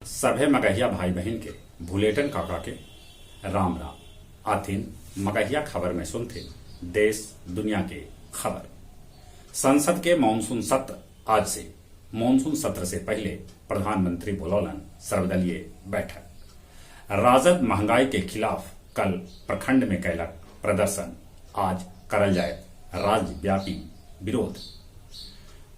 सभे मगहिया भाई बहन के भुलेटन काका के राम राम आथिन मगहिया खबर में सुनथिन देश दुनिया के खबर। संसद के मानसून सत्र आज से। मानसून सत्र से पहले प्रधानमंत्री बुलौलन सर्वदलीय बैठक। राजद महंगाई के खिलाफ कल प्रखंड में कैलक प्रदर्शन, आज करल जाए राज्यव्यापी विरोध।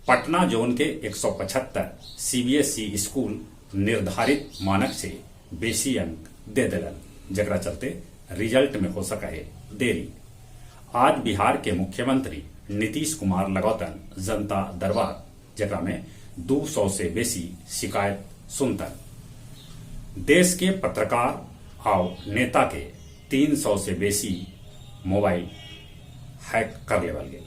पटना जोन के 175 सीबीएसई स्कूल निर्धारित मानक से बेसी अंक दे दिलन, जकरा चलते रिजल्ट में हो सका है देरी। आज बिहार के मुख्यमंत्री नीतीश कुमार लगौतन जनता दरबार, जकरा में 200 से बेसी शिकायत सुनतन। देश के पत्रकार और नेता के 300 से बेसी मोबाइल हैक कर लेवल गए,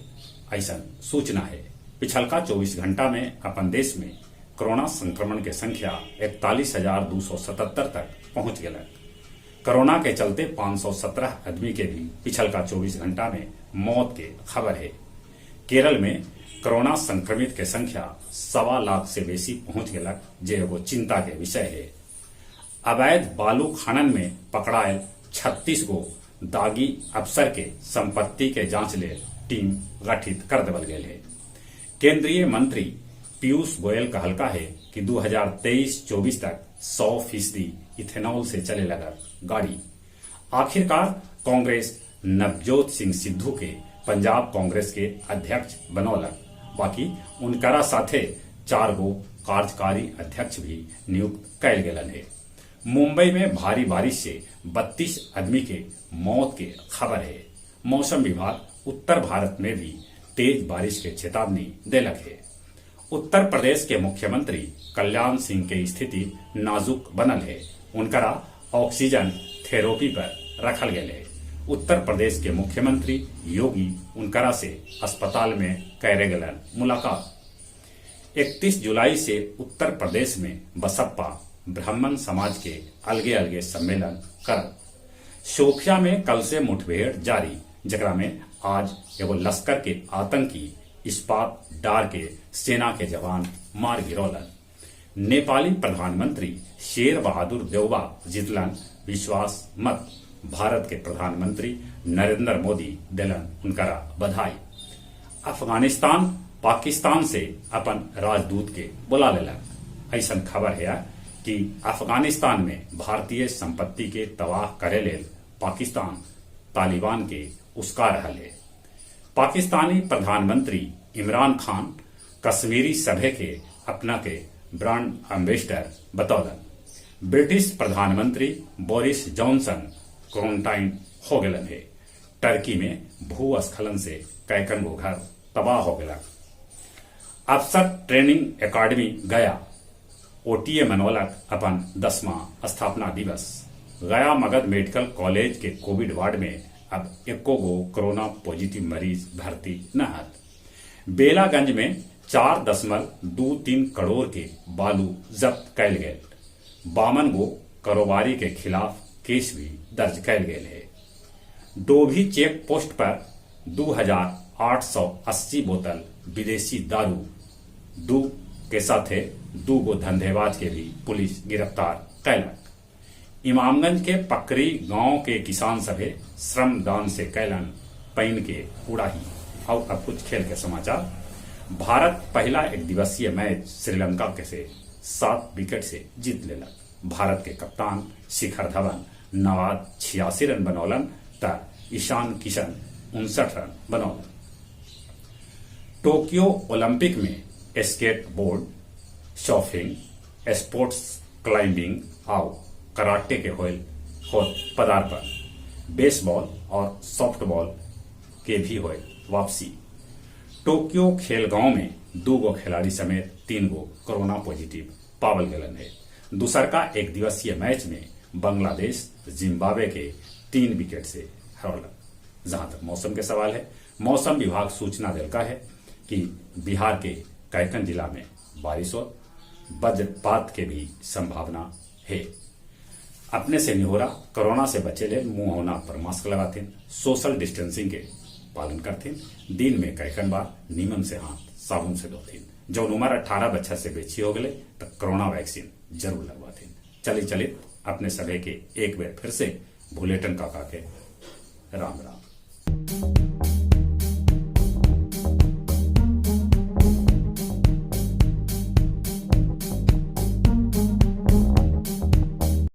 ऐसा सूचना है। पिछलका 24 घंटा में अपन देश में कोरोना संक्रमण के संख्या 41,277 तक पहुंच गया। कोरोना के चलते 517 आदमी के भी पिछलका 24 घंटा में मौत के खबर है। केरल में कोरोना संक्रमित के संख्या 1.25 लाख से बेसी पहुंच गया, जे एगो चिंता के विषय है। अवैध बालू खनन में पकड़ायल 36 गो दागी अफसर के संपत्ति के जांच ले टीम गठित कर देवल गए है। केंद्रीय मंत्री पीयूष गोयल कहलका है कि 2023-24 तक 100% इथेनॉल से चले लगा गाड़ी। आखिरकार कांग्रेस नवजोत सिंह सिद्धू के पंजाब कांग्रेस के अध्यक्ष बनौलक, बाकी उनकरा साथे 4 गो कार्यकारी अध्यक्ष भी नियुक्त कैल गेलन है। मुंबई में भारी बारिश से 32 आदमी के मौत के खबर है। मौसम विभाग उत्तर भारत में भी तेज बारिश के चेतावनी देलक है। उत्तर प्रदेश के मुख्यमंत्री कल्याण सिंह के स्थिति नाजुक बनल है, उनकरा ऑक्सीजन थेरेपी पर रखल गए है। उत्तर प्रदेश के मुख्यमंत्री योगी उनकरा से अस्पताल में करे गलन मुलाकात। 31 जुलाई से उत्तर प्रदेश में बसपा ब्राह्मण समाज के अलगे अलगे सम्मेलन कर। शोपिया में कल से मुठभेड़ जारी, जकरा में आज एगो लश्कर के आतंकी इस्पात डार के सेना के जवान मार गिरौलन। नेपाली प्रधानमंत्री शेर बहादुर देउबा जीतलन विश्वास मत। भारत के प्रधानमंत्री नरेंद्र मोदी दिलन उनकरा बधाई। अफगानिस्तान पाकिस्तान से अपन राजदूत के बुला लेलक। ऐसा खबर है कि अफगानिस्तान में भारतीय संपत्ति के तबाह करे लेल पाकिस्तान तालिबान के उसका रहल है। पाकिस्तानी प्रधानमंत्री इमरान खान कश्मीरी सभे के अपना के ब्रांड एम्बेसडर बतौलन। ब्रिटिश प्रधानमंत्री बोरिस जॉनसन क्वारंटाइन हो गलन है। टर्की में भूस्खलन से कैकन गो घर तबाह हो गया। अफसर ट्रेनिंग एकेडमी गया ओटीए मनौलक अपन 10वां स्थापना दिवस। गया मगध मेडिकल कॉलेज के कोविड वार्ड में अब 1 गो कोरोना पॉजिटिव मरीज भर्ती न है। बेलागंज में 4.23 करोड़ के बालू जब्त कैल गए। 52 गो कारोबारी के खिलाफ केस भी दर्ज कैल गए है। डोभी चेक पोस्ट पर 2,880 बोतल विदेशी दारू, 2 के साथे 2 गो धंधेबाज के भी पुलिस गिरफ्तार कैलक। इमामगंज के पकरी गांव के किसान सभे श्रमदान से कैलन पैन के उड़ाही। और अब कुछ खेल के समाचार। भारत पहला एक दिवसीय मैच श्रीलंका के से 7 विकेट से जीत लेलक। भारत के कप्तान शिखर धवन नवाद 86 रन बनौलन त ईशान किशन 59 रन बनौलन। टोक्यो ओलंपिक में स्केट बोर्ड, शॉफिंग, स्पोर्ट्स क्लाइंबिंग और कराटे के होल पदार्पण। बेसबॉल और सॉफ्टबॉल के भी होल वापसी। टोक्यो खेल गांव में 2 गो खिलाड़ी समेत 3 गो कोरोना पॉजिटिव पावल गलन है। दूसर का एक दिवसीय मैच में बांग्लादेश जिम्बाब्वे के 3 विकेट से हरौलक। जहां तक मौसम के सवाल है, मौसम विभाग सूचना दिलका है कि बिहार के कैकन जिला में बारिश और वज्रपात के भी संभावना है। अपने से निहोरा कोरोना से बचे ले मुंह होना पर मास्क लगाथिन, सोशल डिस्टेंसिंग के पालन करथिन, दिन में कैकन बार नीमन से हाथ साबुन से धोथिन। जो उम्र 18 बच्चा से बेची हो गए तो कोरोना वैक्सीन जरूर लगवाथिन। चली चलित अपने सभे के एक बेर फिर से भूलेटन काका के राम राम।